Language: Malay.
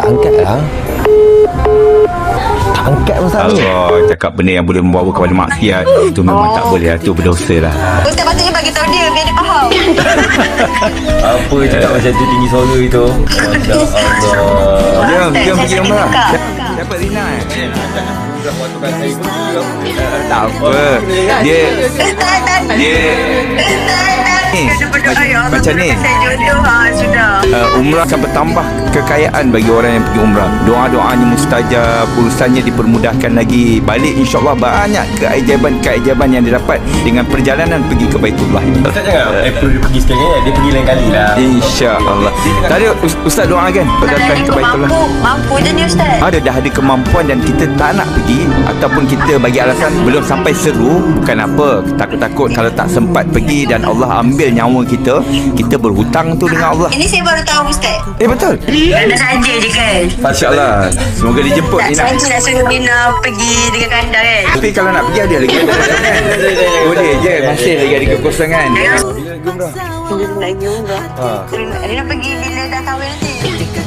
angkat lah. Tak angkat masalahnya. Allah, cakap benda yang boleh membawa kepada maksiat, itu memang tak boleh lah. Itu berdosa lah. Ustaz patutnya bagi tahu dia biar dia faham. Apa cakap macam tu tinggi suara itu? Masya Allah. Jom pergi umrah. Dapat Rina tak apa. Dia macam ni. Umrah akan bertambah kekayaan bagi orang yang pergi umrah. Doa-doanya mustajab, urusannya dipermudahkan lagi. Balik insyaAllah banyak keajaiban yang dia dapat dengan perjalanan pergi ke Baitullah. Ustaz jangan April dia pergi sekali, dia pergi lain kali lah. InsyaAllah. Tadi Ustaz doakan datang ke Baitullah. Mampu je ni Ustaz. Dah ada kemampuan dan kita tak nak pergi, ataupun kita bagi alasan belum sampai seru, bukan apa, takut-takut kalau tak sempat pergi dan Allah ambil nyawa kita, kita berhutang tu dengan Allah. Ini saya baru tahu Ustaz. Betul. Dah saja je kan. InsyaAllah. Semoga dijemput Tak Nina. saja nak suruh Nina pergi dengan kandang kan. Tapi kalau nak pergi ada lagi kekosongan. Boleh je, masih lagi ada kekosongan. Lagi umrah. Nina pergi bila dah kahwin nanti.